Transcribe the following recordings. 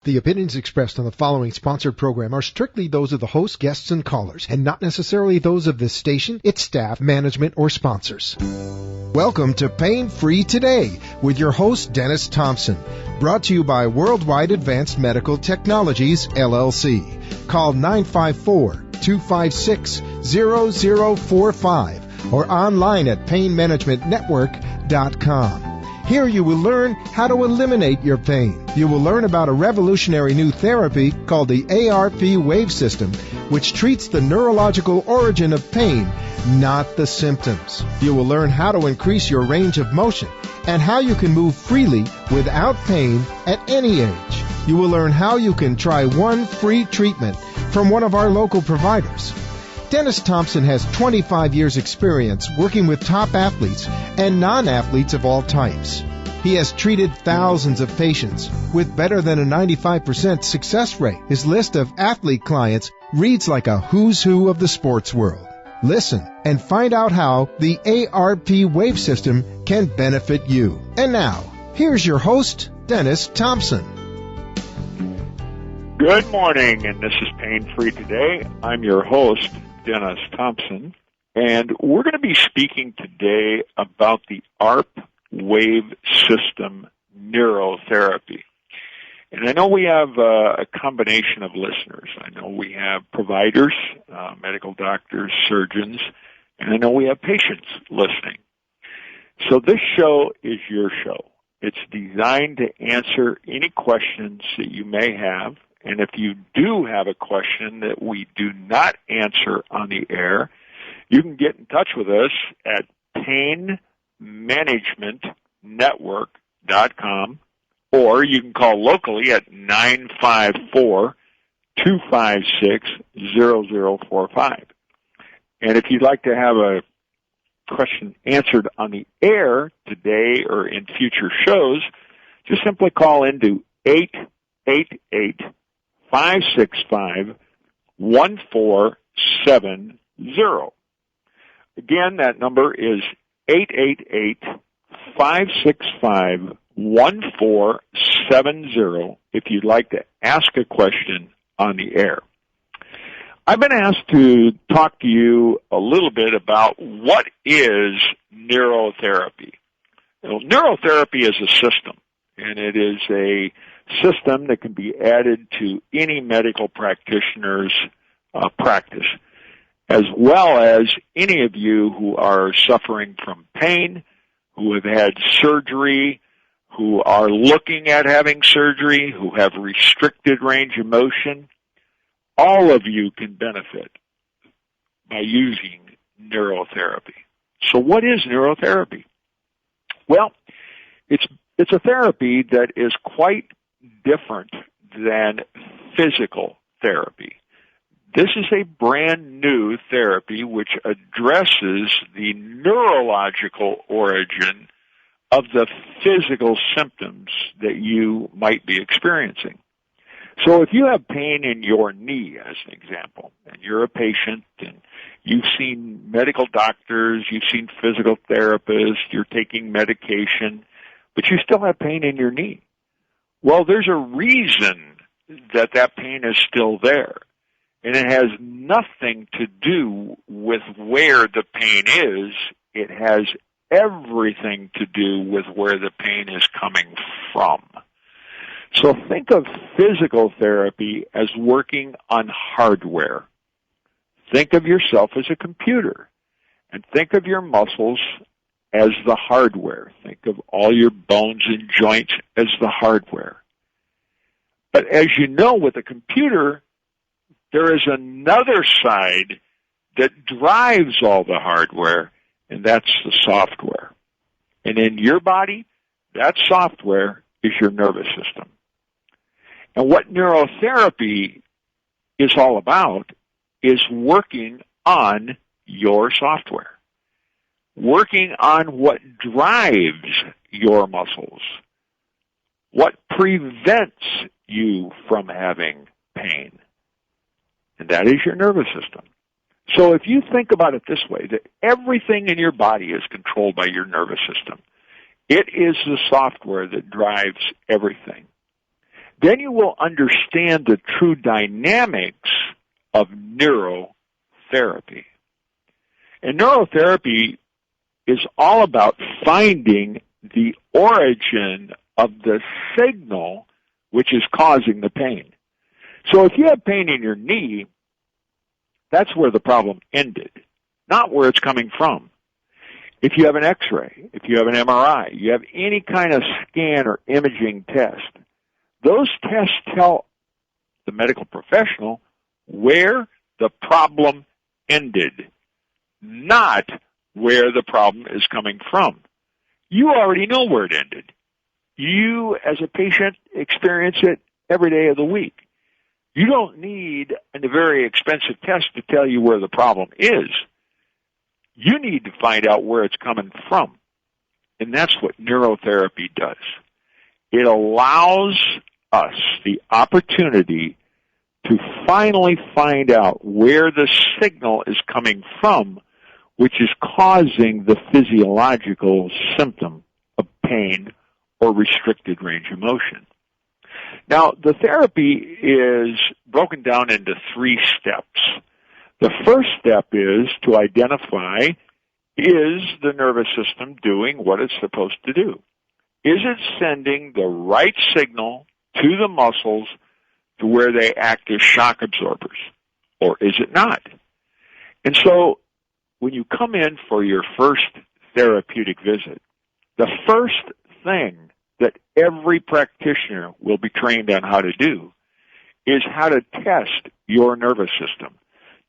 The opinions expressed on the following sponsored program are strictly those of the host, guests, and callers, and not necessarily those of this station, its staff, management, or sponsors. Welcome to Pain Free Today with your host, Denis Thompson. Brought to you by Worldwide Advanced Medical Technologies, LLC. Call 954-256-0045 or online at painmanagementnetwork.com. Here you will learn how to eliminate your pain. You will learn about a revolutionary new therapy called the ARP Wave System, which treats the neurological origin of pain, not the symptoms. You will learn how to increase your range of motion and how you can move freely without pain at any age. You will learn how you can try one free treatment from one of our local providers. Denis Thompson has 25 years' experience working with top athletes and non-athletes of all types. He has treated thousands of patients with better than a 95% success rate. His list of athlete clients reads like a who's who of the sports world. Listen and find out how the ARP Wave System can benefit you. And now, here's your host, Denis Thompson. Good morning, and this is Pain Free Today. I'm your host, Denis Thompson, and we're going to be speaking today about the ARP Wave System neurotherapy. And I know we have a combination of listeners. I know we have providers, medical doctors, surgeons, and I know we have patients listening. So this show is your show. It's designed to answer any questions that you may have. And if you do have a question that we do not answer on the air, you can get in touch with us at painmanagementnetwork.com, or you can call locally at 954-256-0045. And if you'd like to have a question answered on the air today or in future shows, just simply call into 888-565-1470. Again, that number is 888-565-1470 if you'd like to ask a question on the air. I've been asked to talk to you a little bit about what is neurotherapy. Well, neurotherapy is a system, and it is a system that can be added to any medical practitioner's practice, as well as any of you who are suffering from pain, who have had surgery, who are looking at having surgery, who have restricted range of motion. All of you can benefit by using neurotherapy. So what is neurotherapy? Well, it's a therapy that is quite different than physical therapy. This is a brand new therapy which addresses the neurological origin of the physical symptoms that you might be experiencing. So if you have pain in your knee, as an example, and you're a patient and you've seen medical doctors, you've seen physical therapists, you're taking medication, but you still have pain in your knee. Well, there's a reason that pain is still there. And it has nothing to do with where the pain is. It has everything to do with where the pain is coming from. So think of physical therapy as working on hardware. Think of yourself as a computer. And think of your muscles as the hardware. Think of all your bones and joints as the hardware. But as you know, with a computer, there is another side that drives all the hardware, and that's the software. And in your body, that software is your nervous system. And what neurotherapy is all about is working on your software, working on what drives your muscles, what prevents you from having pain. And that is your nervous system. So if you think about it this way, that everything in your body is controlled by your nervous system. It is the software that drives everything. then you will understand the true dynamics of neurotherapy. And neurotherapy is all about finding the origin of the signal which is causing the pain. So if you have pain in your knee, that's where the problem ended, not where it's coming from. If you have an x-ray, if you have an MRI, you have any kind of scan or imaging test, those tests tell the medical professional where the problem ended, not where the problem is coming from. You already know where it ended. You, as a patient, experience it every day of the week. You don't need a very expensive test to tell you where the problem is. You need to find out where it's coming from. And that's what neurotherapy does. It allows us the opportunity to finally find out where the signal is coming from, which is causing the physiological symptom of pain or restricted range of motion. Now, the therapy is broken down into 3 steps. The first step is to identify, is the nervous system doing what it's supposed to do? Is it sending the right signal to the muscles to where they act as shock absorbers, or is it not? And so, when you come in for your first therapeutic visit, the first thing that every practitioner will be trained on how to do is how to test your nervous system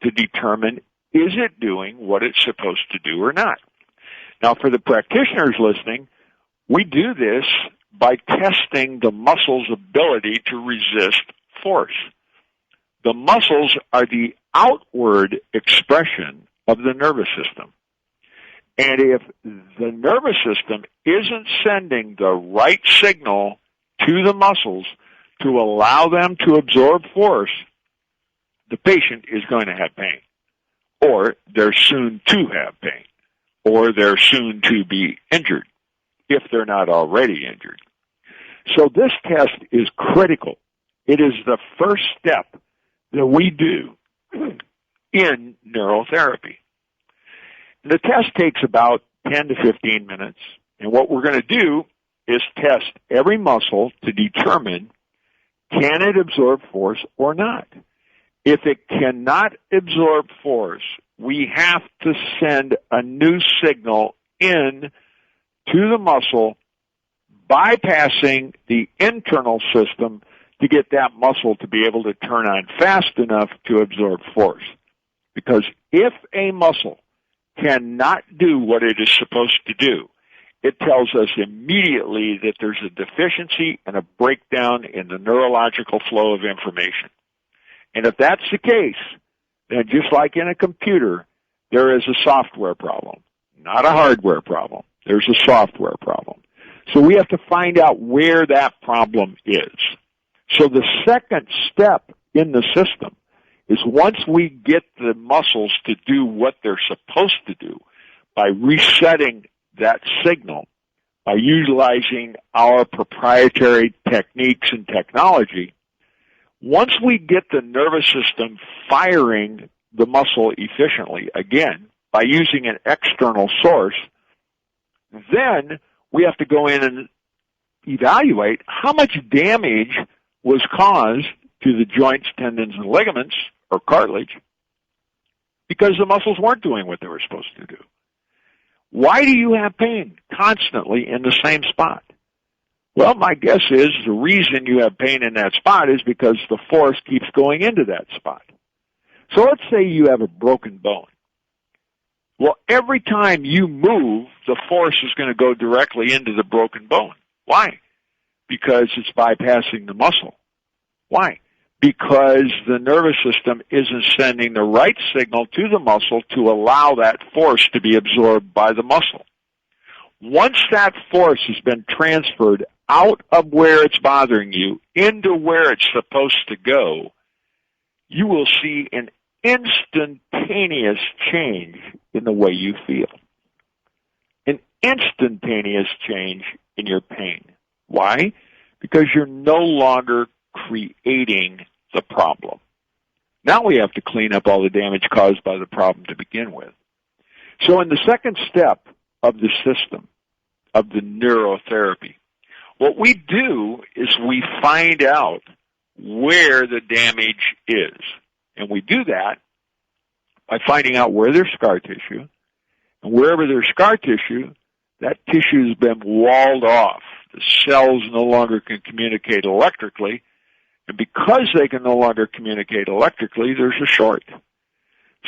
to determine, is it doing what it's supposed to do or not? Now, for the practitioners listening, we do this by testing the muscle's ability to resist force. The muscles are the outward expression of the nervous system. And if the nervous system isn't sending the right signal to the muscles to allow them to absorb force, the patient is going to have pain. Or they're soon to have pain. Or they're soon to be injured, if they're not already injured. So this test is critical. It is the first step that we do in neurotherapy. The test takes about 10 to 15 minutes, and what we're going to do is test every muscle to determine, can it absorb force or not? If it cannot absorb force, we have to send a new signal in to the muscle, bypassing the internal system to get that muscle to be able to turn on fast enough to absorb force. Because if a muscle cannot do what it is supposed to do, it tells us immediately that there's a deficiency and a breakdown in the neurological flow of information. And if that's the case, then just like in a computer, there is a software problem, not a hardware problem. There's a software problem. So we have to find out where that problem is. So the second step in the system is, once we get the muscles to do what they're supposed to do by resetting that signal, by utilizing our proprietary techniques and technology, once we get the nervous system firing the muscle efficiently, again, by using an external source, then we have to go in and evaluate how much damage was caused to the joints, tendons, and ligaments, or cartilage, because the muscles weren't doing what they were supposed to do. Why do you have pain constantly in the same spot? Well, my guess is the reason you have pain in that spot is because the force keeps going into that spot. So let's say you have a broken bone. Well, every time you move, the force is going to go directly into the broken bone. Why? Because it's bypassing the muscle. Why? Because the nervous system isn't sending the right signal to the muscle to allow that force to be absorbed by the muscle. Once that force has been transferred out of where it's bothering you into where it's supposed to go, you will see an instantaneous change in the way you feel. An instantaneous change in your pain. Why? Because you're no longer creating the problem. Now we have to clean up all the damage caused by the problem to begin with. So in the second step of the system, of the neurotherapy, what we do is we find out where the damage is. And we do that by finding out where there's scar tissue. And wherever there's scar tissue, that tissue has been walled off. The cells no longer can communicate electrically. And because they can no longer communicate electrically, there's a short.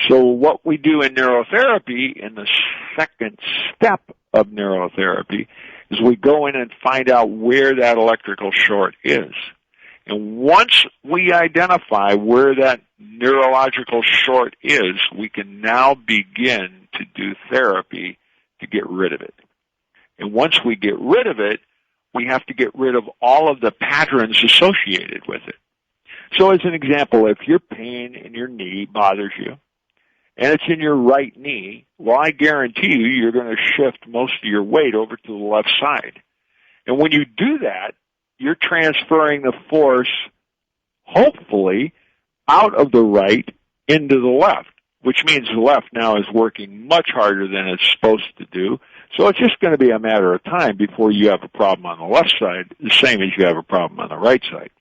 So what we do in neurotherapy, in the second step of neurotherapy, is we go in and find out where that electrical short is. And once we identify where that neurological short is, we can now begin to do therapy to get rid of it. And once we get rid of it, we have to get rid of all of the patterns associated with it. So as an example, if your pain in your knee bothers you, and it's in your right knee, well, I guarantee you, you're going to shift most of your weight over to the left side. And when you do that, you're transferring the force, hopefully, out of the right into the left, which means the left now is working much harder than it's supposed to do. So it's just going to be a matter of time before you have a problem on the left side, the same as you have a problem on the right side.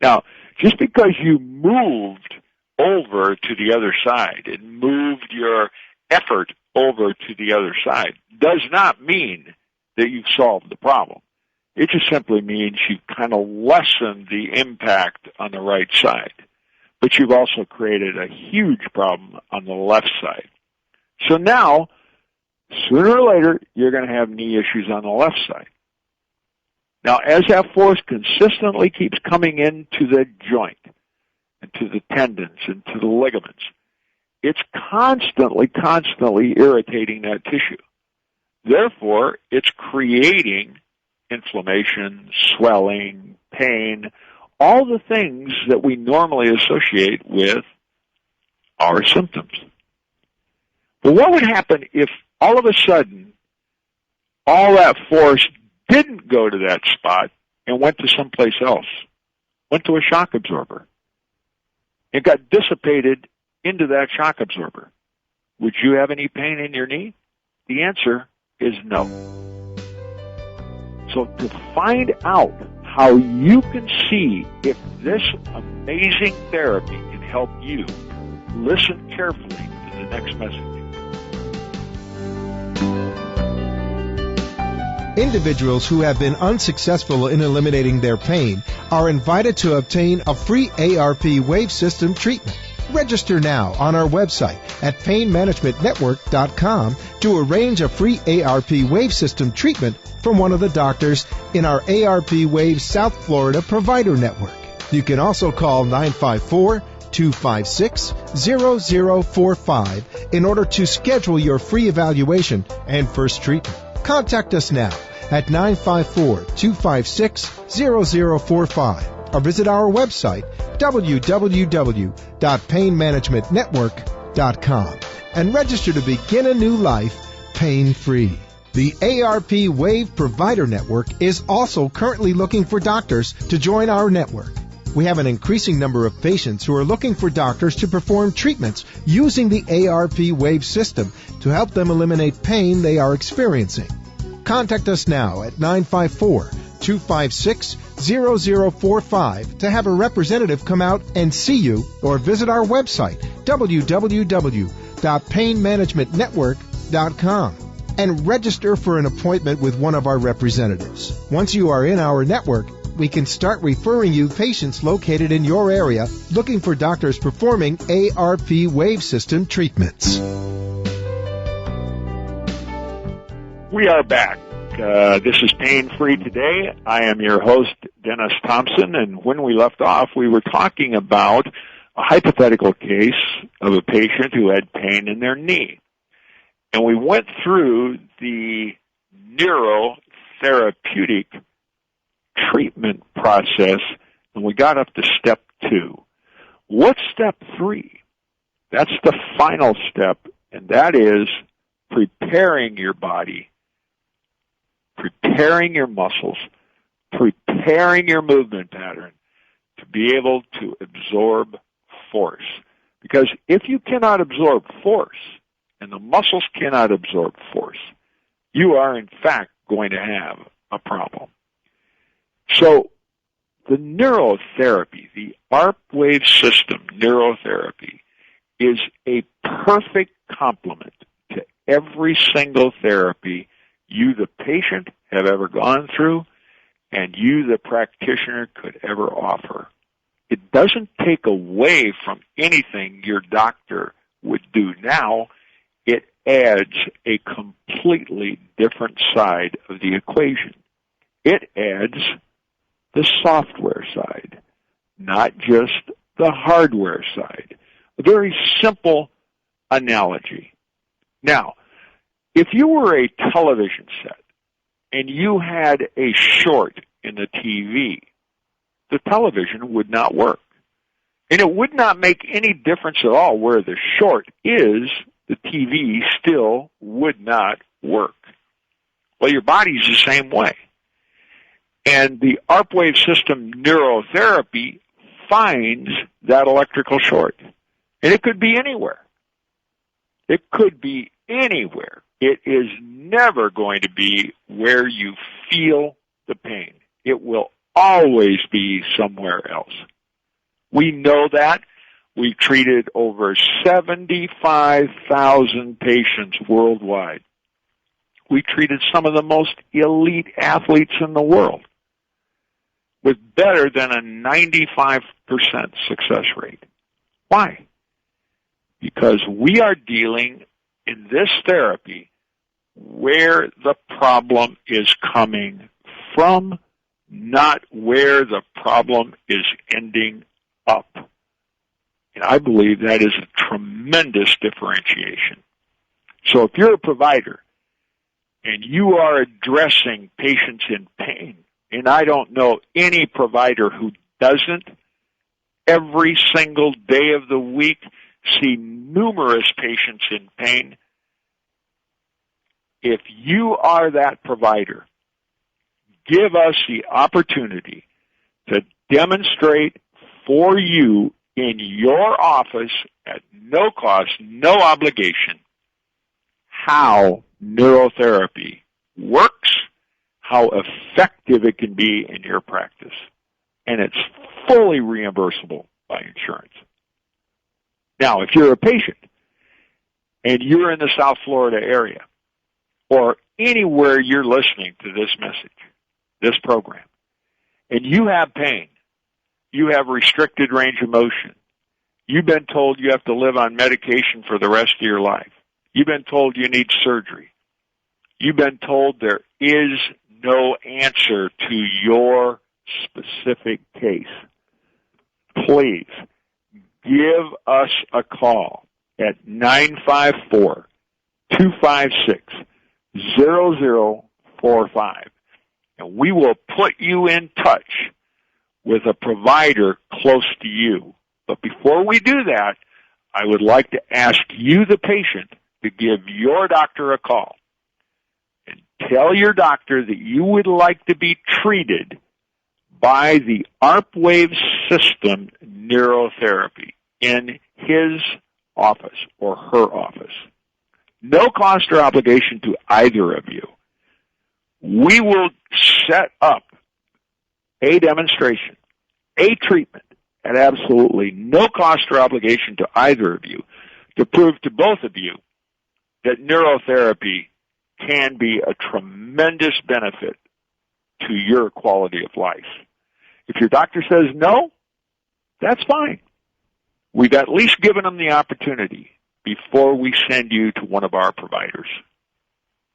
Now, just because you moved over to the other side and moved your effort over to the other side does not mean that you've solved the problem. It just simply means you've kind of lessened the impact on the right side. But you've also created a huge problem on the left side. So now, sooner or later, you're going to have knee issues on the left side. Now, as that force consistently keeps coming into the joint, and to the tendons, and to the ligaments, it's constantly irritating that tissue. Therefore, it's creating inflammation, swelling, pain, all the things that we normally associate with our symptoms. But what would happen if all of a sudden all that force didn't go to that spot and went to someplace else, went to a shock absorber? It got dissipated into that shock absorber. Would you have any pain in your knee? The answer is no. So to find out how you can see if this amazing therapy can help you, listen carefully to the next message. Individuals who have been unsuccessful in eliminating their pain are invited to obtain a free ARP Wave System treatment. Register now on our website at painmanagementnetwork.com to arrange a free ARP Wave System treatment from one of the doctors in our ARP Wave South Florida provider network. You can also call 954-256-0045 in order to schedule your free evaluation and first treatment. Contact us now at 954-256-0045 or visit our website www.painmanagementnetwork.com and register to begin a new life pain-free. The ARP Wave Provider Network is also currently looking for doctors to join our network. We have an increasing number of patients who are looking for doctors to perform treatments using the ARP Wave System to help them eliminate pain they are experiencing. Contact us now at 954-256-0045 to have a representative come out and see you, or visit our website, www.painmanagementnetwork.com, and register for an appointment with one of our representatives. Once you are in our network, we can start referring you patients located in your area looking for doctors performing ARP Wave System treatments. We are back. This is Pain Free Today. I am your host, Denis Thompson, and when we left off, we were talking about a hypothetical case of a patient who had pain in their knee. And we went through the neurotherapeutic treatment process, and we got up to step 2. What's step 3? That's the final step, and that is preparing your body, preparing your muscles, preparing your movement pattern to be able to absorb force. Because if you cannot absorb force, and the muscles cannot absorb force, you are in fact going to have a problem. So the neurotherapy, the ARP Wave System neurotherapy, is a perfect complement to every single therapy you, the patient, have ever gone through, and you, the practitioner, could ever offer. It doesn't take away from anything your doctor would do now. It adds a completely different side of the equation. It adds the software side, not just the hardware side. A very simple analogy. Now, if you were a television set and you had a short in the TV, the television would not work. And it would not make any difference at all where the short is, the TV still would not work. Well, your body's the same way. And the ARP Wave System neurotherapy finds that electrical short. And it could be anywhere. It could be anywhere. It is never going to be where you feel the pain. It will always be somewhere else. We know that. We've treated over 75,000 patients worldwide. We treated some of the most elite athletes in the world with better than a 95% success rate. Why? Because we are dealing in this therapy where the problem is coming from, not where the problem is ending up. And I believe that is a tremendous differentiation. So if you're a provider and you are addressing patients in pain, and I don't know any provider who doesn't, every single day of the week see numerous patients in pain. If you are that provider, give us the opportunity to demonstrate for you in your office at no cost, no obligation, how neurotherapy works, how effective it can be in your practice. And it's fully reimbursable by insurance. Now, if you're a patient and you're in the South Florida area or anywhere you're listening to this message, this program, and you have pain, you have restricted range of motion, you've been told you have to live on medication for the rest of your life, you've been told you need surgery, you've been told there is no answer to your specific case, please give us a call at 954-256-0045, and we will put you in touch with a provider close to you. But before we do that, I would like to ask you, the patient, to give your doctor a call and tell your doctor that you would like to be treated by the ARP Wave System neurotherapy in his office or her office. No cost or obligation to either of you. We will set up a demonstration, a treatment, at absolutely no cost or obligation to either of you to prove to both of you that neurotherapy can be a tremendous benefit to your quality of life. If your doctor says no, that's fine. We've at least given them the opportunity before we send you to one of our providers.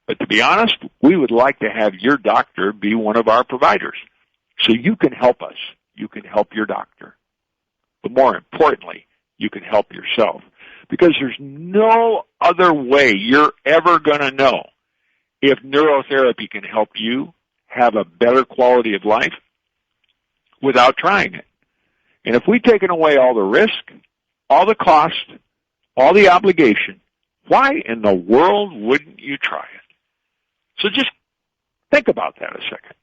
But to be honest, we would like to have your doctor be one of our providers so you can help us. You can help your doctor. But more importantly, you can help yourself. Because there's no other way you're ever going to know if neurotherapy can help you have a better quality of life without trying it. And if we've taken away all the risk, all the cost, all the obligation, why in the world wouldn't you try it? So just think about that a second.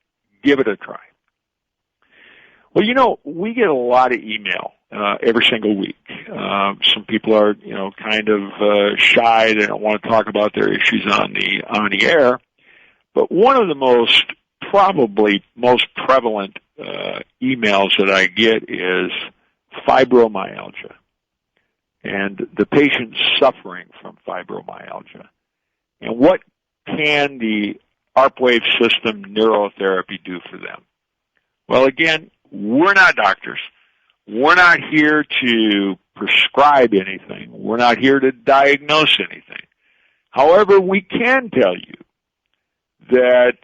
Give it a try. Well, we get a lot of email every single week. Some people are, kind of shy. They don't want to talk about their issues on the air. But one of the probably most prevalent emails that I get is fibromyalgia, and the patient suffering from fibromyalgia. And what can the ARP Wave System neurotherapy do for them? Well, again, we're not doctors. We're not here to prescribe anything. We're not here to diagnose anything. However, we can tell you that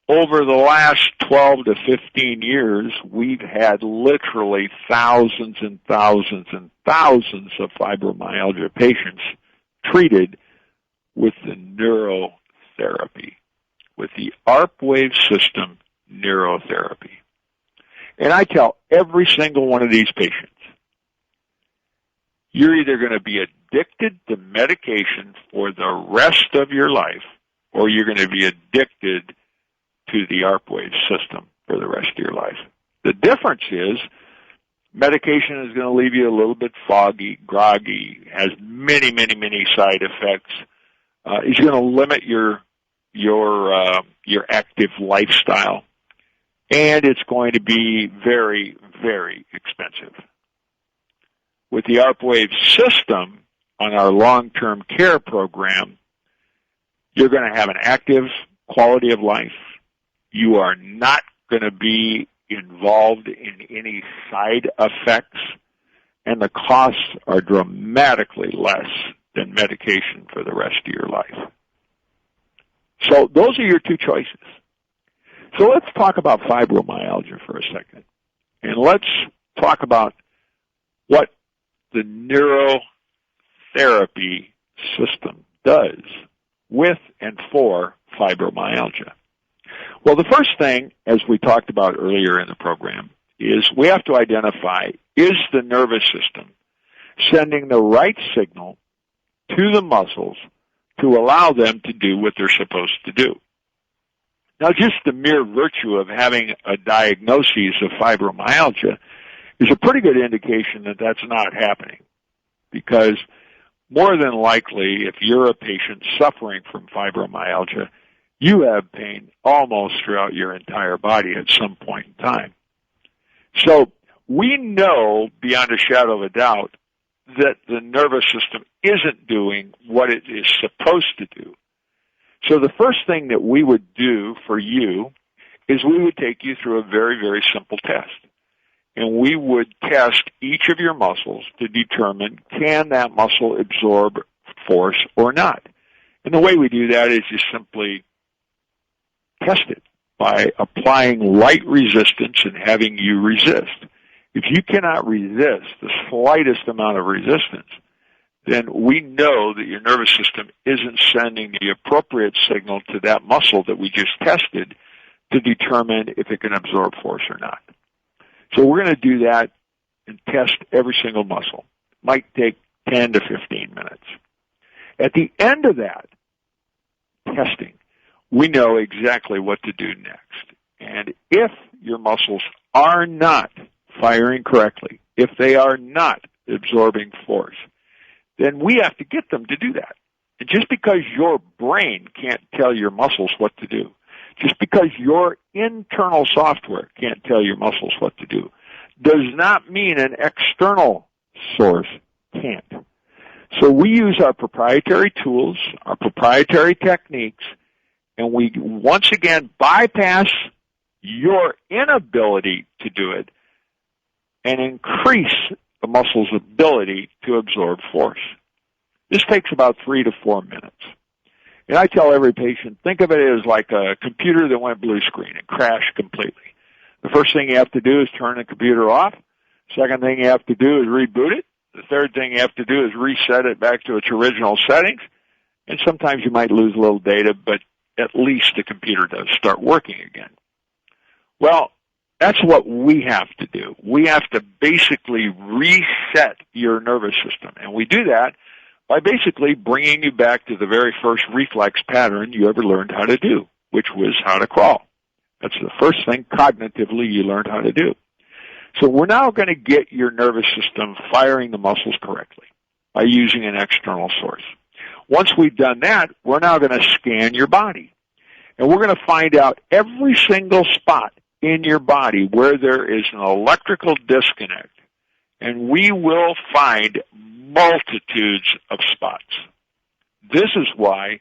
over the last 12 to 15 years, we've had literally thousands and thousands and thousands of fibromyalgia patients treated with the neurotherapy, with the ARP Wave System neurotherapy. And I tell every single one of these patients, you're either going to be addicted to medication for the rest of your life, or you're going to be addicted to the ARP Wave System for the rest of your life. The difference is medication is going to leave you a little bit foggy, groggy, has many, many, many side effects. It's going to limit your active lifestyle, and it's going to be very, very expensive. With the ARP Wave System on our long-term care program, you're going to have an active quality of life. You are not going to be involved in any side effects, and the costs are dramatically less than medication for the rest of your life. So those are your two choices. So let's talk about fibromyalgia for a second, and let's talk about what the neurotherapy system does with and for fibromyalgia. Well, the first thing, as we talked about earlier in the program, is we have to identify, is the nervous system sending the right signal to the muscles to allow them to do what they're supposed to do? Now, just the mere virtue of having a diagnosis of fibromyalgia is a pretty good indication that that's not happening, because more than likely, if you're a patient suffering from fibromyalgia, you have pain almost throughout your entire body at some point in time. So we know beyond a shadow of a doubt that the nervous system isn't doing what it is supposed to do. So the first thing that we would do for you is we would take you through a very, very simple test. And we would test each of your muscles to determine, can that muscle absorb force or not? And the way we do that is just simply test it by applying light resistance and having you resist. If you cannot resist the slightest amount of resistance, then we know that your nervous system isn't sending the appropriate signal to that muscle that we just tested to determine if it can absorb force or not. So we're going to do that and test every single muscle. It might take 10 to 15 minutes. At the end of that testing, we know exactly what to do next. And if your muscles are not firing correctly, if they are not absorbing force, then we have to get them to do that. And just because your brain can't tell your muscles what to do, just because your internal software can't tell your muscles what to do, does not mean an external source can't. So we use our proprietary tools, our proprietary techniques, and we once again bypass your inability to do it and increase the muscle's ability to absorb force. This takes about 3 to 4 minutes. And I tell every patient, think of it as like a computer that went blue screen and crashed completely. The first thing you have to do is turn the computer off. Second thing you have to do is reboot it. The third thing you have to do is reset it back to its original settings. And sometimes you might lose a little data, but at least the computer does start working again. Well, that's what we have to do. We have to basically reset your nervous system. And we do that by basically bringing you back to the very first reflex pattern you ever learned how to do, which was how to crawl. That's the first thing cognitively you learned how to do. So we're now going to get your nervous system firing the muscles correctly by using an external source. Once we've done that, we're now going to scan your body. And we're going to find out every single spot in your body where there is an electrical disconnect. And we will find multitudes of spots. This is why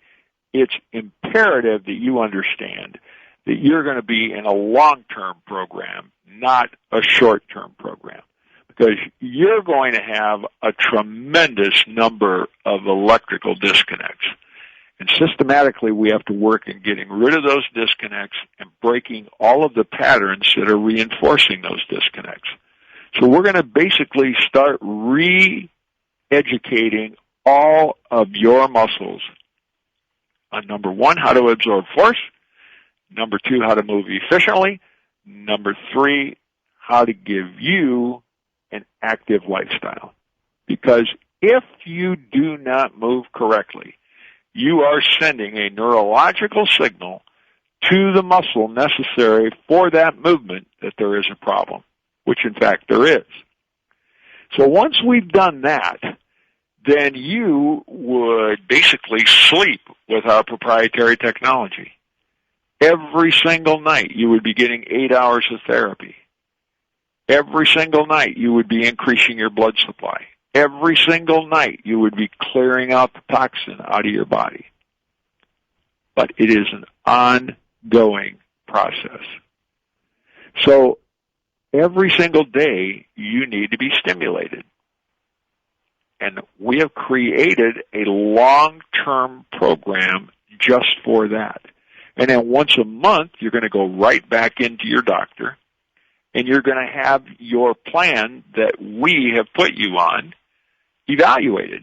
it's imperative that you understand that you're going to be in a long-term program, not a short-term program, because you're going to have a tremendous number of electrical disconnects. And systematically, we have to work in getting rid of those disconnects and breaking all of the patterns that are reinforcing those disconnects. So we're going to basically start re-educating all of your muscles on, number one, how to absorb force, number two, how to move efficiently, number three, how to give you an active lifestyle. Because if you do not move correctly, you are sending a neurological signal to the muscle necessary for that movement that there is a problem, which in fact there is. So once we've done that, then you would basically sleep with our proprietary technology. Every single night you would be getting 8 hours of therapy. Every single night you would be increasing your blood supply. Every single night you would be clearing out the toxin out of your body. But it is an ongoing process. So every single day you need to be stimulated. And we have created a long-term program just for that. And then once a month, you're going to go right back into your doctor, and you're going to have your plan that we have put you on evaluated.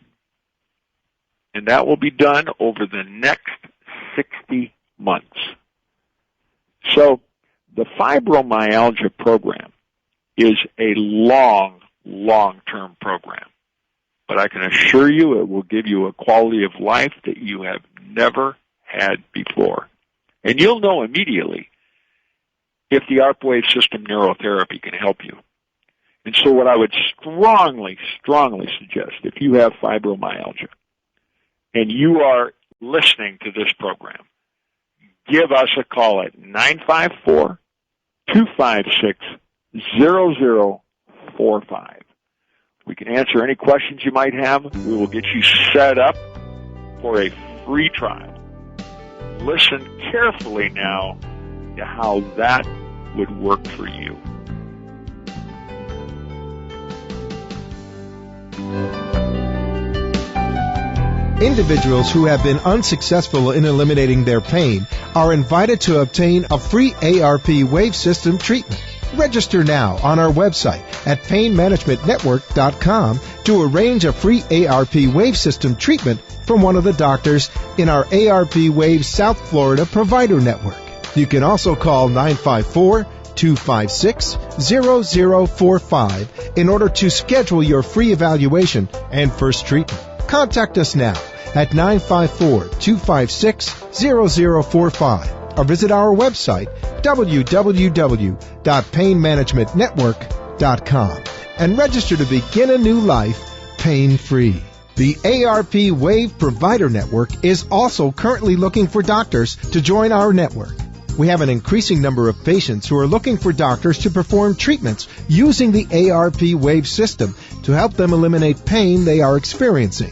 And that will be done over the next 60 months. So the fibromyalgia program is a long-term program. But I can assure you it will give you a quality of life that you have never had before. And you'll know immediately if the ARP Wave System neurotherapy can help you. And so what I would strongly suggest, if you have fibromyalgia and you are listening to this program, give us a call at 954-256-0045. We can answer any questions you might have. We will get you set up for a free trial. Listen carefully now to how that would work for you. Individuals who have been unsuccessful in eliminating their pain are invited to obtain a free ARP Wave System treatment. Register now on our website at painmanagementnetwork.com to arrange a free ARP Wave System treatment from one of the doctors in our ARP Wave South Florida provider network. You can also call 954-256-0045 in order to schedule your free evaluation and first treatment. Contact us now at 954-256-0045 or visit our website www.painmanagementnetwork.com and register to begin a new life pain-free. The ARP Wave Provider Network is also currently looking for doctors to join our network. We have an increasing number of patients who are looking for doctors to perform treatments using the ARP Wave System to help them eliminate pain they are experiencing.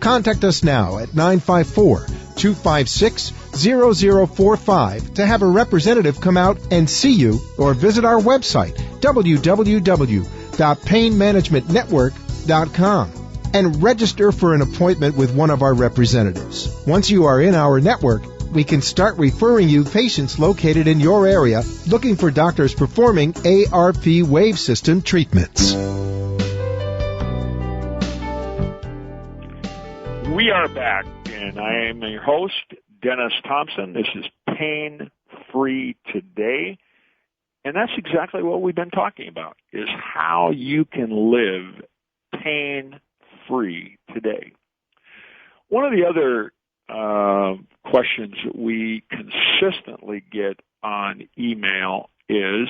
Contact us now at 954-256-0045 to have a representative come out and see you, or visit our website, www.painmanagementnetwork.com, and register for an appointment with one of our representatives. Once you are in our network, we can start referring you patients located in your area looking for doctors performing ARP Wave System treatments. We are back, and I am your host, Denis Thompson. This is Pain Free Today, and that's exactly what we've been talking about, is how you can live pain-free today. One of the other questions that we consistently get on email is,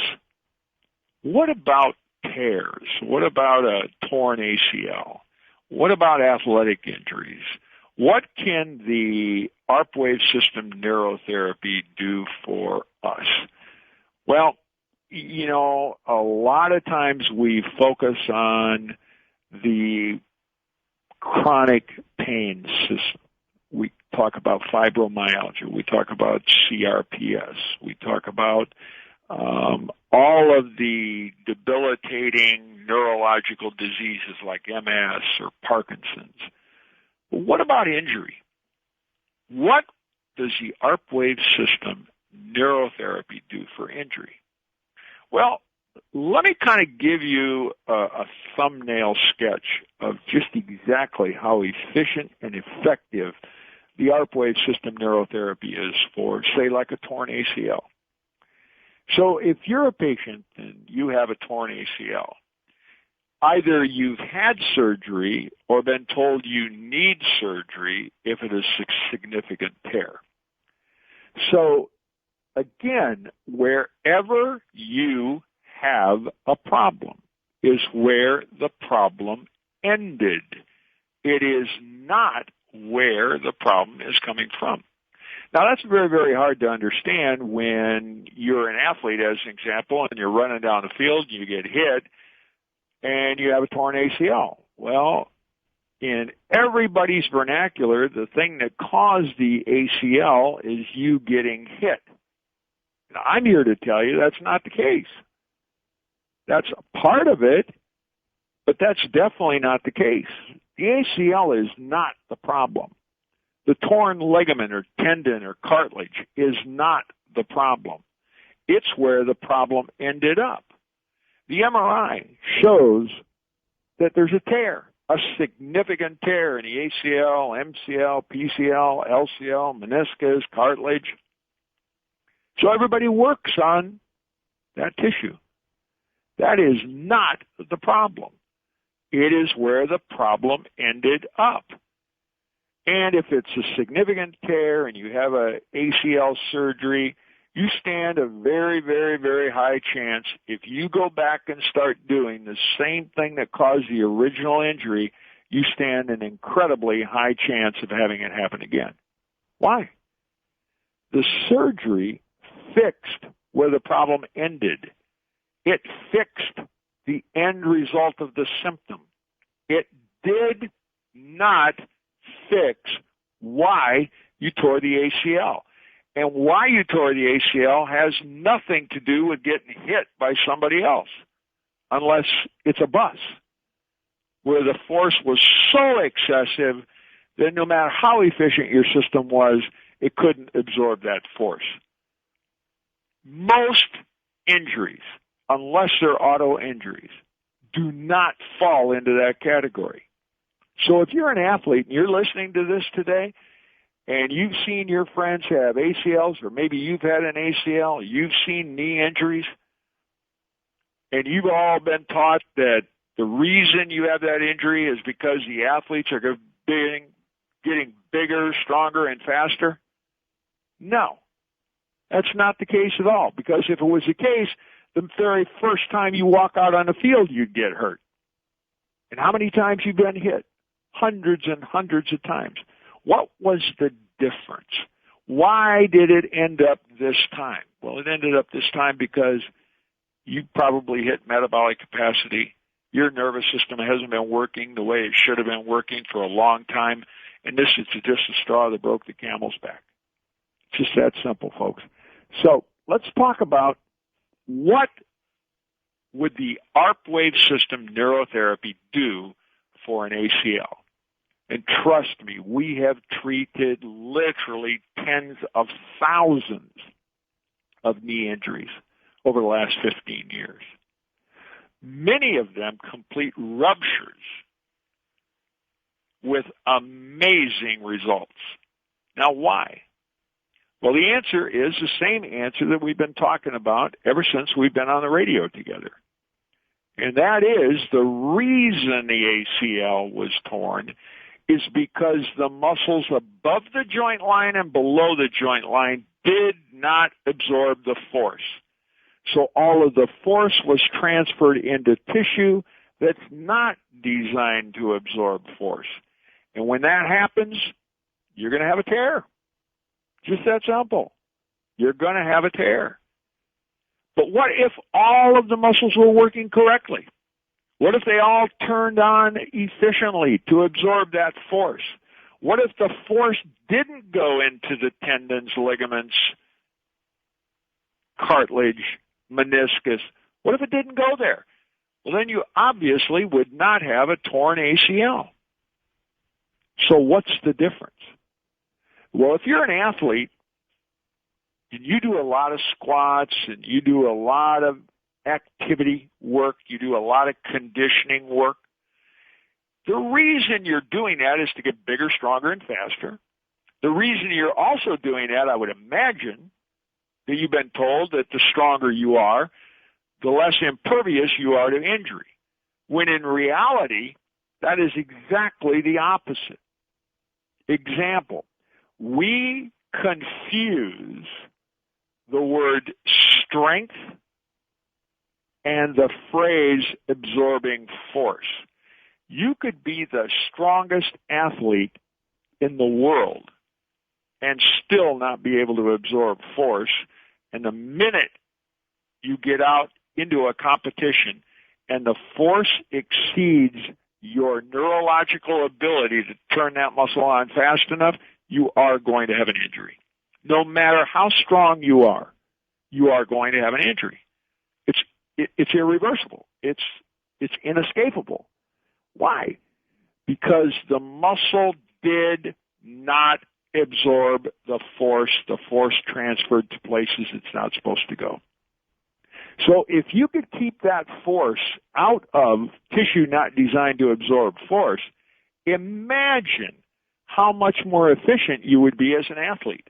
what about tears? What about a torn ACL? What about athletic injuries? What can the ARP Wave System neurotherapy do for us? Well, you know, a lot of times we focus on the chronic pain system. We talk about fibromyalgia. We talk about CRPS. We talk about all of the debilitating neurological diseases like MS or Parkinson's. But what about injury? What does the ARP Wave System neurotherapy do for injury? Well, let me kind of give you a thumbnail sketch of just exactly how efficient and effective the ARP Wave System neurotherapy is for, say, like a torn ACL. So if you're a patient and you have a torn ACL, either you've had surgery or been told you need surgery if it is a significant tear. So again, wherever you have a problem is where the problem ended. It is not where the problem is coming from. Now, that's very, very hard to understand when you're an athlete, as an example, and you're running down the field, and you get hit, and you have a torn ACL. Well, in everybody's vernacular, the thing that caused the ACL is you getting hit. Now, I'm here to tell you that's not the case. That's a part of it, but that's definitely not the case. The ACL is not the problem. The torn ligament or tendon or cartilage is not the problem. It's where the problem ended up. The MRI shows that there's a tear, a significant tear in the ACL, MCL, PCL, LCL, meniscus, cartilage. So everybody works on that tissue. That is not the problem. It is where the problem ended up. And if it's a significant tear and you have a ACL surgery, you stand a very, very, very high chance if you go back and start doing the same thing that caused the original injury, you stand an incredibly high chance of having it happen again. Why? The surgery fixed where the problem ended. It fixed the end result of the symptom. It did not fix why you tore the ACL. And why you tore the ACL has nothing to do with getting hit by somebody else, unless it's a bus, where the force was so excessive that no matter how efficient your system was, it couldn't absorb that force. Most injuries, unless they're auto injuries, do not fall into that category. So if you're an athlete and you're listening to this today, and you've seen your friends have ACLs, or maybe you've had an ACL, you've seen knee injuries, and you've all been taught that the reason you have that injury is because the athletes are getting bigger, stronger, and faster. No, that's not the case at all, because if it was the case, the very first time you walk out on the field, you'd get hurt. And how many times you've been hit? Hundreds and hundreds of times. What was the difference? Why did it end up this time? Well, it ended up this time because you probably hit metabolic capacity. Your nervous system hasn't been working the way it should have been working for a long time, and this is just a straw that broke the camel's back. It's just that simple, folks. So let's talk about what would the ARP Wave System neurotherapy do for an ACL. And trust me, we have treated literally tens of thousands of knee injuries over the last 15 years. Many of them complete ruptures with amazing results. Now, why? Well, the answer is the same answer that we've been talking about ever since we've been on the radio together. And that is the reason the ACL was torn is because the muscles above the joint line and below the joint line did not absorb the force. So all of the force was transferred into tissue that's not designed to absorb force. And when that happens, you're going to have a tear. Just that simple. You're going to have a tear. But what if all of the muscles were working correctly? What if they all turned on efficiently to absorb that force? What if the force didn't go into the tendons, ligaments, cartilage, meniscus? What if it didn't go there? Well, then you obviously would not have a torn ACL. So what's the difference? Well, if you're an athlete and you do a lot of squats and you do a lot of activity work, you do a lot of conditioning work, the reason you're doing that is to get bigger, stronger, and faster. The reason you're also doing that, I would imagine, that you've been told that the stronger you are, the less impervious you are to injury. When in reality, that is exactly the opposite. Example, we confuse the word strength and the phrase absorbing force. You could be the strongest athlete in the world and still not be able to absorb force. And the minute you get out into a competition and the force exceeds your neurological ability to turn that muscle on fast enough, you are going to have an injury. No matter how strong you are going to have an injury. It's irreversible. It's inescapable. Why? Because the muscle did not absorb the force. The force transferred to places it's not supposed to go. So if you could keep that force out of tissue not designed to absorb force, imagine how much more efficient you would be as an athlete.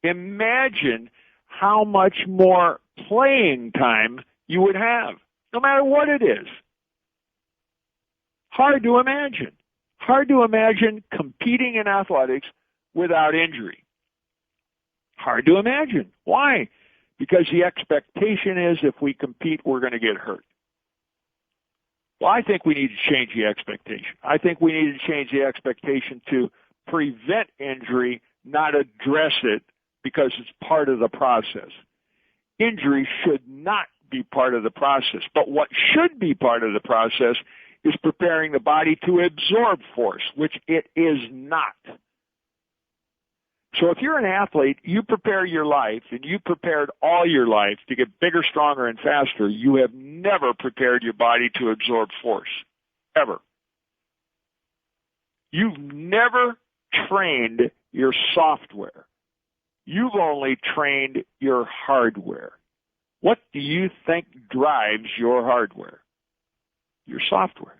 Imagine how much more playing time you would have, no matter what it is. Hard to imagine. Hard to imagine competing in athletics without injury. Hard to imagine. Why? Because the expectation is if we compete, we're going to get hurt. Well, I think we need to change the expectation. I think we need to change the expectation to prevent injury, not address it because it's part of the process. Injury should not be part of the process. But what should be part of the process is preparing the body to absorb force, which it is not. So if you're an athlete, you prepare your life, and you prepared all your life to get bigger, stronger, and faster, you have never prepared your body to absorb force, ever. You've never trained your software. You've only trained your hardware. What do you think drives your hardware? Your software.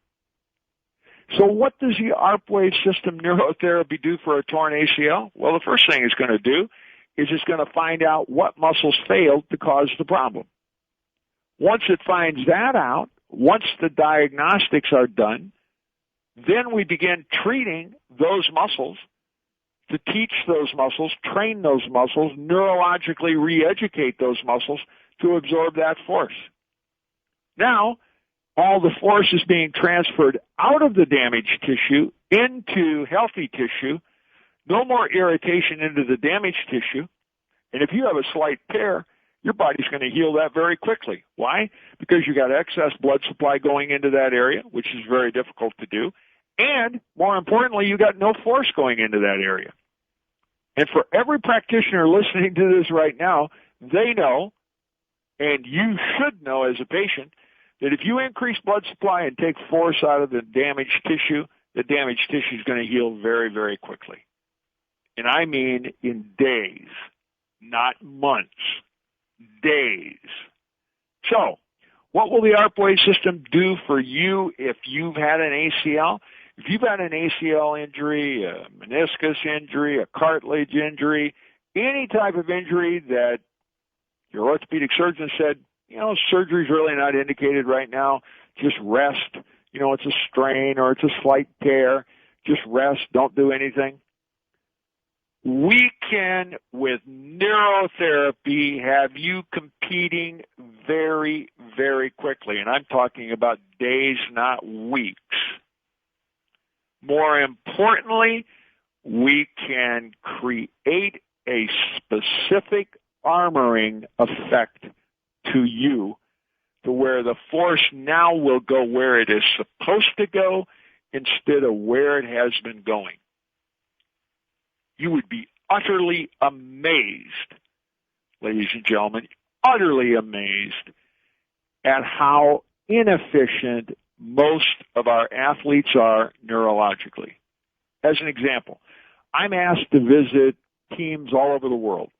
So what does the ARP Wave System neurotherapy do for a torn ACL? Well, the first thing it's going to do is it's going to find out what muscles failed to cause the problem. Once it finds that out, once the diagnostics are done, then we begin treating those muscles to teach those muscles, train those muscles, neurologically re-educate those muscles to absorb that force. Now, all the force is being transferred out of the damaged tissue into healthy tissue, no more irritation into the damaged tissue, and if you have a slight tear, your body's going to heal that very quickly. Why? Because you got excess blood supply going into that area, which is very difficult to do, and more importantly, you got no force going into that area. And for every practitioner listening to this right now, they know, and you should know as a patient, that if you increase blood supply and take force out of the damaged tissue is going to heal very, very quickly. And I mean in days, not months, days. So, what will the ARP Wave System do for you if you've had an ACL? If you've had an ACL injury, a meniscus injury, a cartilage injury, any type of injury that your orthopedic surgeon said, surgery's really not indicated right now. Just rest. It's a strain or it's a slight tear. Just rest. Don't do anything. we can, with neurotherapy, have you competing very, very quickly. And I'm talking about days, not weeks. More importantly, we can create a specific armoring effect to you to where the force now will go where it is supposed to go instead of where it has been going. You would be utterly amazed, ladies and gentlemen, utterly amazed at how inefficient most of our athletes are neurologically. As an example, I'm asked to visit teams all over the world.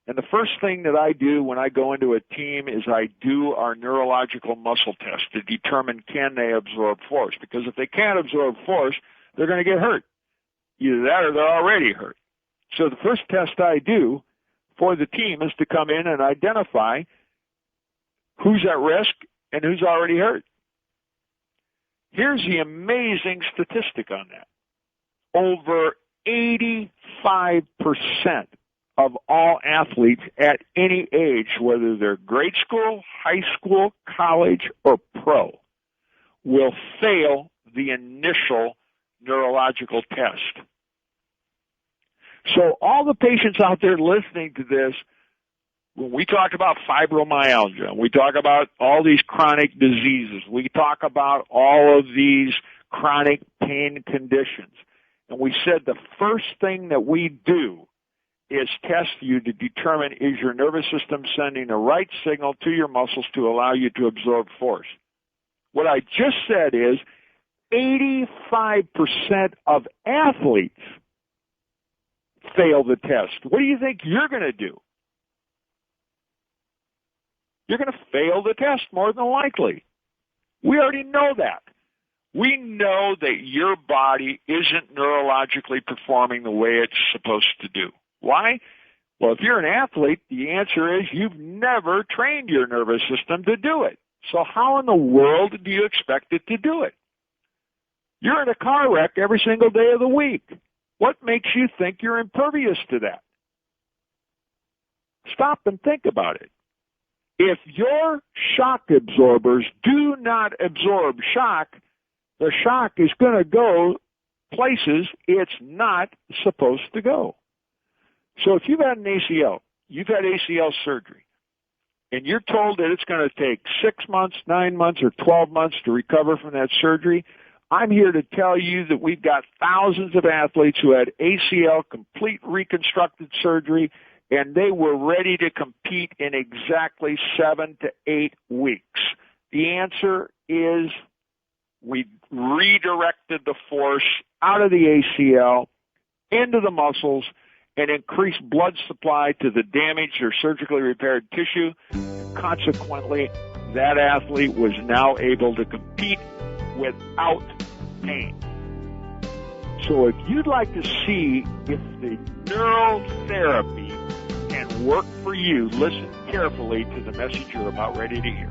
And the first thing that I do when I go into a team is I do our neurological muscle test to determine can they absorb force. Because if they can't absorb force, they're going to get hurt. Either that or they're already hurt. So the first test I do for the team is to come in and identify who's at risk and who's already hurt. Here's the amazing statistic on that. Over 85% of all athletes at any age, whether they're grade school, high school, college, or pro, will fail the initial neurological test. So all the patients out there listening to this, when we talk about fibromyalgia, we talk about all these chronic diseases, we talk about all of these chronic pain conditions, and we said the first thing that we do is test you to determine is your nervous system sending the right signal to your muscles to allow you to absorb force. What I just said is 85% of athletes fail the test. What do you think you're going to do? You're going to fail the test more than likely. We already know that. We know that your body isn't neurologically performing the way it's supposed to do. Why? Well, if you're an athlete, the answer is you've never trained your nervous system to do it. So how in the world do you expect it to do it? You're in a car wreck every single day of the week. What makes you think you're impervious to that? Stop and think about it. If your shock absorbers do not absorb shock, the shock is going to go places it's not supposed to go. So if you've had an ACL, you've had ACL surgery, and you're told that it's going to take 6 months, 9 months, or 12 months to recover from that surgery, I'm here to tell you that we've got thousands of athletes who had ACL complete reconstructed surgery, and they were ready to compete in exactly 7 to 8 weeks. The answer is we redirected the force out of the ACL into the muscles and increased blood supply to the damaged or surgically repaired tissue. Consequently, that athlete was now able to compete without pain. So if you'd like to see if the neurotherapy can work for you, listen carefully to the message you're about ready to hear.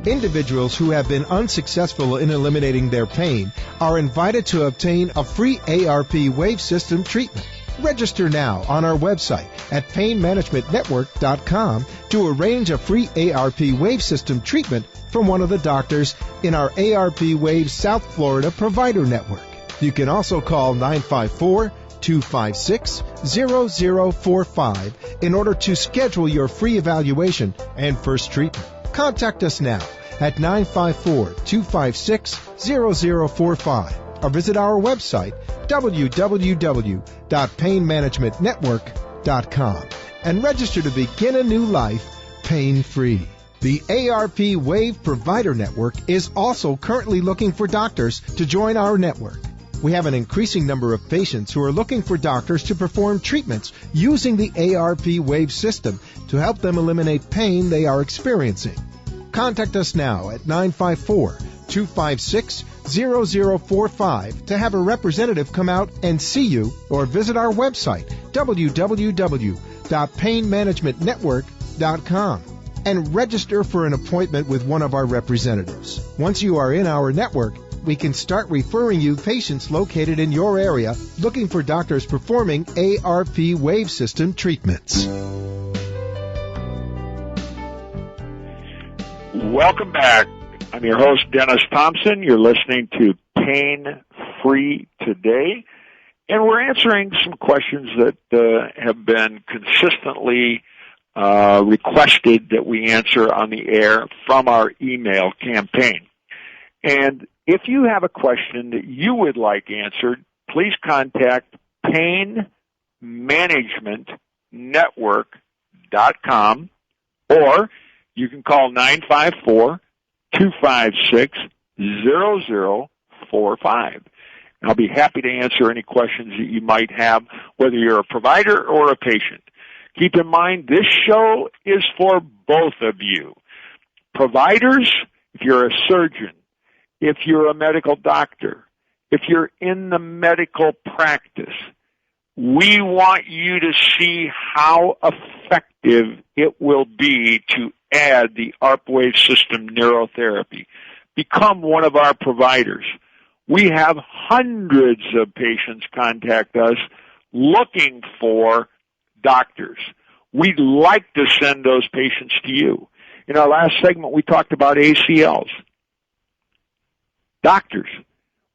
Individuals who have been unsuccessful in eliminating their pain are invited to obtain a free ARP Wave System treatment. Register now on our website at painmanagementnetwork.com to arrange a free ARP Wave System treatment from one of the doctors in our ARP Wave South Florida provider network. You can also call 954-256-0045 in order to schedule your free evaluation and first treatment. Contact us now at 954-256-0045 or visit our website www.painmanagementnetwork.com and register to begin a new life pain-free. The ARP Wave Provider Network is also currently looking for doctors to join our network. We have an increasing number of patients who are looking for doctors to perform treatments using the ARP Wave System to help them eliminate pain they are experiencing. Contact us now at 954-256-0045 to have a representative come out and see you, or visit our website, www.painmanagementnetwork.com, and register for an appointment with one of our representatives. Once you are in our network, we can start referring you patients located in your area looking for doctors performing ARP Wave System treatments. Welcome back. I'm your host, Denis Thompson. You're listening to Pain Free Today, and we're answering some questions that have been consistently requested that we answer on the air from our email campaign. And if you have a question that you would like answered, please contact painmanagementnetwork.com, or you can call 954-256-0045. I'll be happy to answer any questions that you might have, whether you're a provider or a patient. Keep in mind, this show is for both of you. Providers, if you're a surgeon, if you're a medical doctor, if you're in the medical practice, we want you to see how effective it will be to add the ARP Wave System neurotherapy. Become one of our providers. We have hundreds of patients contact us looking for doctors. We'd like to send those patients to you. In our last segment, we talked about ACLs. Doctors.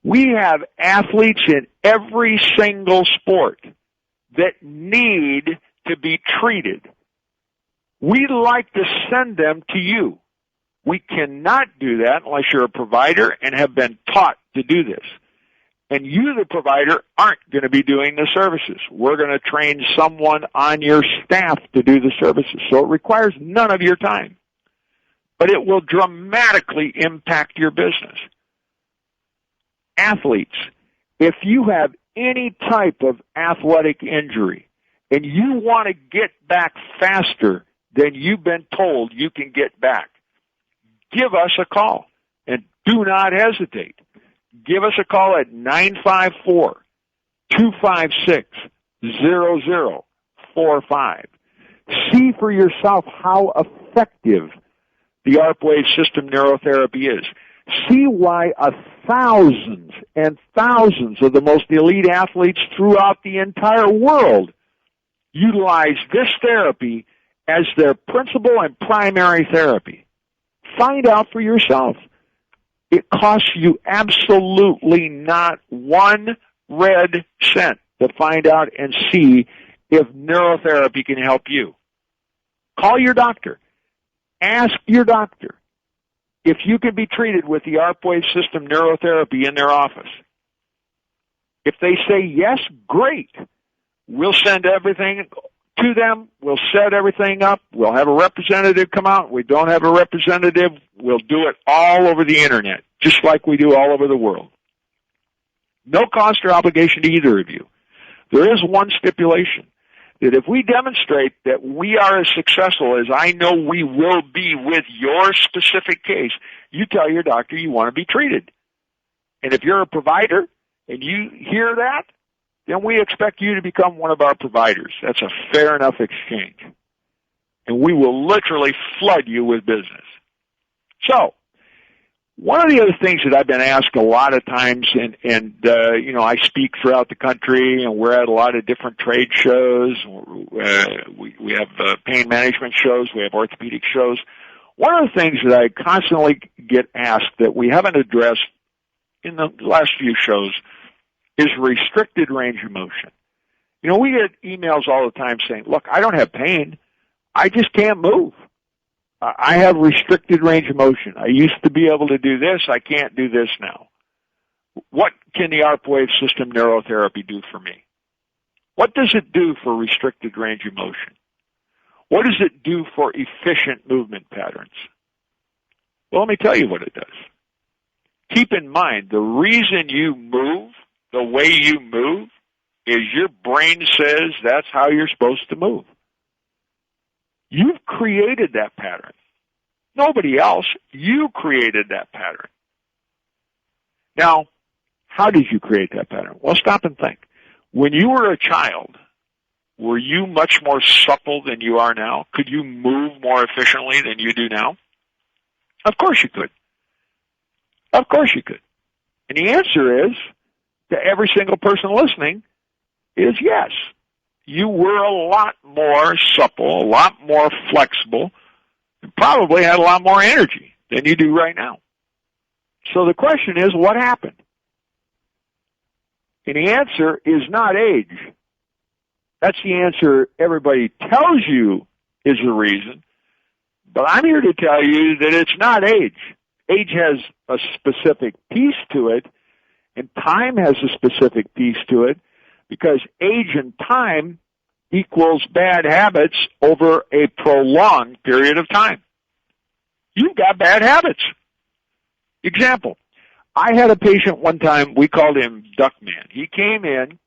We have athletes in every single sport that need to be treated. We'd like to send them to you. We cannot do that unless you're a provider and have been taught to do this. And you, the provider, aren't going to be doing the services. We're going to train someone on your staff to do the services. So it requires none of your time. But it will dramatically impact your business. Athletes, if you have any type of athletic injury and you want to get back faster than you've been told you can get back, give us a call, and do not hesitate. Give us a call at 954-256-0045. See for yourself how effective the ARP Wave System neurotherapy is. See why thousands and thousands of the most elite athletes throughout the entire world utilize this therapy as their principal and primary therapy. Find out for yourself. It costs you absolutely not one red cent to find out and see if neurotherapy can help you. Call your doctor. Ask your doctor if you can be treated with the ARP Wave System neurotherapy in their office. If they say yes, great. We'll send everything to them. We'll set everything up. We'll have a representative come out. We don't have a representative. We'll do it all over the Internet, just like we do all over the world. No cost or obligation to either of you. There is one stipulation, that if we demonstrate that we are as successful as I know we will be with your specific case, you tell your doctor you want to be treated. And if you're a provider and you hear that, then we expect you to become one of our providers. That's a fair enough exchange. And we will literally flood you with business. So, one of the other things that I've been asked a lot of times, and I speak throughout the country, and we're at a lot of different trade shows. We have pain management shows. We have orthopedic shows. One of the things that I constantly get asked that we haven't addressed in the last few shows is restricted range of motion. You know, we get emails all the time saying, look, I don't have pain. I just can't move. I have restricted range of motion. I used to be able to do this. I can't do this now. What can the ARP Wave System neurotherapy do for me? What does it do for restricted range of motion? What does it do for efficient movement patterns? Well, let me tell you what it does. Keep in mind, the reason you move the way you move is your brain says that's how you're supposed to move. You've created that pattern. Nobody else. You created that pattern. Now, how did you create that pattern? Well, stop and think. When you were a child, were you much more supple than you are now? Could you move more efficiently than you do now? Of course you could. Of course you could. And the answer is, to every single person listening, is yes. You were a lot more supple, a lot more flexible, and probably had a lot more energy than you do right now. So the question is, what happened? And the answer is not age. That's the answer everybody tells you is the reason. But I'm here to tell you that it's not age. Age has a specific piece to it, and time has a specific piece to it, because age and time equals bad habits over a prolonged period of time. You've got bad habits. Example, I had a patient one time, we called him Duckman. He came in,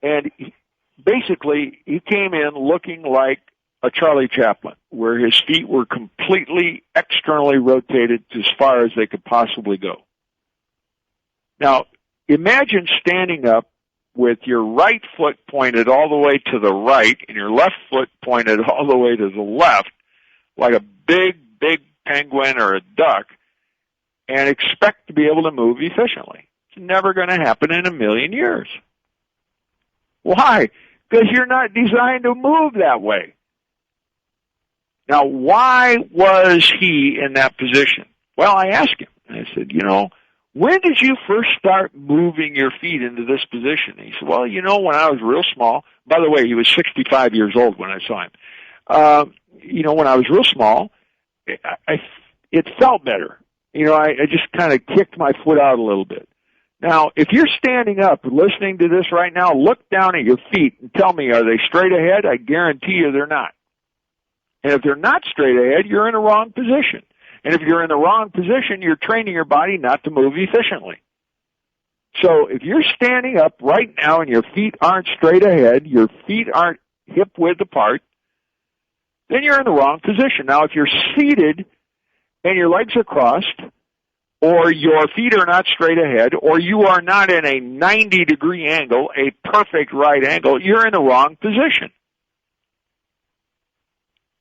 and he came in looking like a Charlie Chaplin, where his feet were completely externally rotated as far as they could possibly go. Now, imagine standing up with your right foot pointed all the way to the right and your left foot pointed all the way to the left, like a big, big penguin or a duck, and expect to be able to move efficiently. It's never going to happen in a million years. Why? Because you're not designed to move that way. Now, why was he in that position? Well, I asked him, and I said, when did you first start moving your feet into this position? And he said, well, when I was real small. By the way, he was 65 years old when I saw him. When I was real small, it felt better. I just kind of kicked my foot out a little bit. Now, if you're standing up and listening to this right now, look down at your feet and tell me, are they straight ahead? I guarantee you they're not. And if they're not straight ahead, you're in the wrong position. And if you're in the wrong position, you're training your body not to move efficiently. So if you're standing up right now and your feet aren't straight ahead, your feet aren't hip width apart, then you're in the wrong position. Now, if you're seated and your legs are crossed, or your feet are not straight ahead, or you are not in a 90-degree angle, a perfect right angle, you're in the wrong position.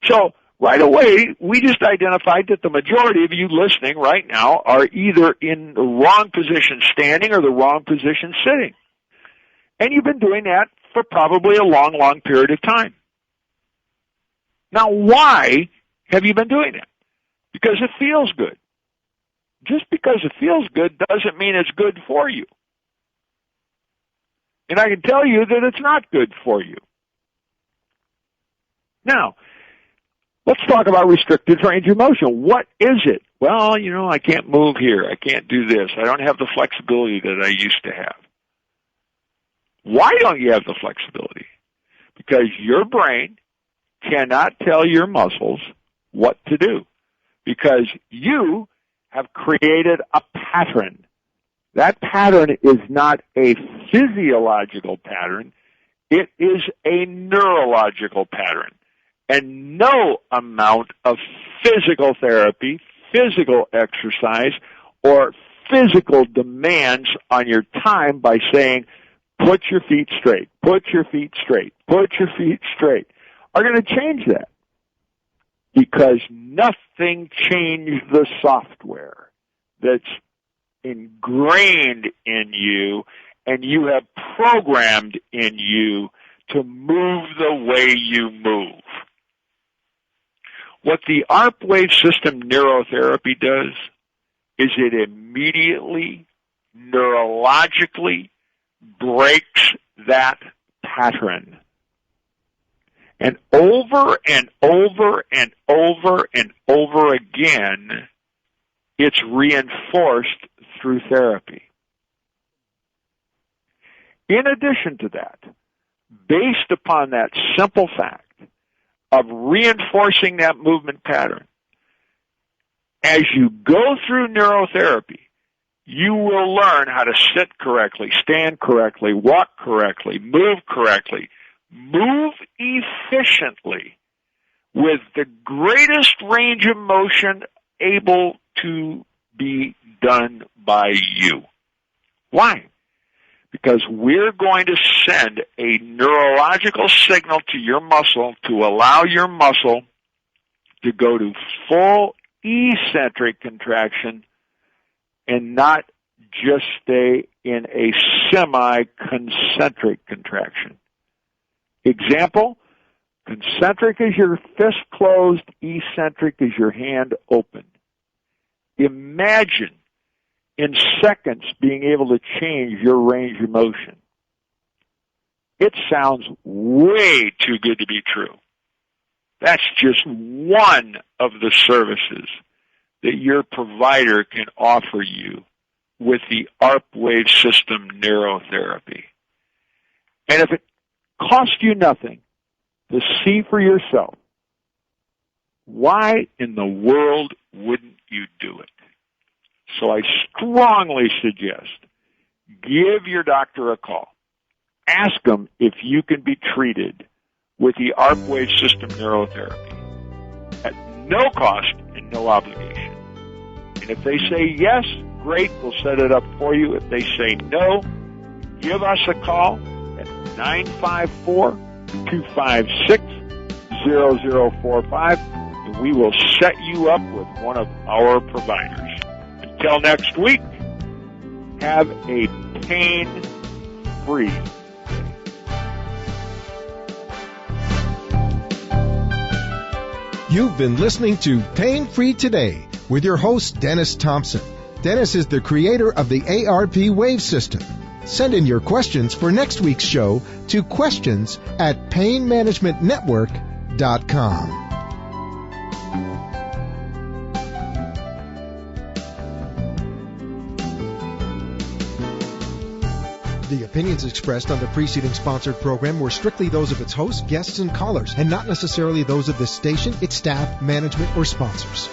So right away, we just identified that the majority of you listening right now are either in the wrong position standing or the wrong position sitting. And you've been doing that for probably a long, long period of time. Now, why have you been doing that? Because it feels good. Just because it feels good doesn't mean it's good for you. And I can tell you that it's not good for you. Now, let's talk about restricted range of motion. What is it? Well, I can't move here. I can't do this. I don't have the flexibility that I used to have. Why don't you have the flexibility? Because your brain cannot tell your muscles what to do. Because you have created a pattern. That pattern is not a physiological pattern. It is a neurological pattern. And no amount of physical therapy, physical exercise, or physical demands on your time by saying, put your feet straight, put your feet straight, put your feet straight, are going to change that. Because nothing changed the software that's ingrained in you and you have programmed in you to move the way you move. What the ARP Wave System neurotherapy does is it immediately, neurologically breaks that pattern. And over and over and over and over again, it's reinforced through therapy. In addition to that, based upon that simple fact of reinforcing that movement pattern, as you go through neurotherapy, you will learn how to sit correctly, stand correctly, walk correctly, move correctly, move efficiently with the greatest range of motion able to be done by you. Why? Because we're going to send a neurological signal to your muscle to allow your muscle to go to full eccentric contraction and not just stay in a semi-concentric contraction. Example, concentric is your fist closed, eccentric is your hand open. Imagine in seconds being able to change your range of motion. It sounds way too good to be true. That's just one of the services that your provider can offer you with the ARP Wave System neurotherapy. And if it costs you nothing to see for yourself, why in the world wouldn't you do it? So I strongly suggest give your doctor a call. Ask them if you can be treated with the ARP Wave System neurotherapy at no cost and no obligation. And if they say yes, great, we'll set it up for you. If they say no, give us a call at 954-256-0045, and we will set you up with one of our providers. Until next week, have a pain-free. You've been listening to Pain Free Today with your host, Denis Thompson. Denis is the creator of the ARP Wave System. Send in your questions for next week's show to questions@painmanagementnetwork.com. The opinions expressed on the preceding sponsored program were strictly those of its hosts, guests, and callers, and not necessarily those of this station, its staff, management, or sponsors.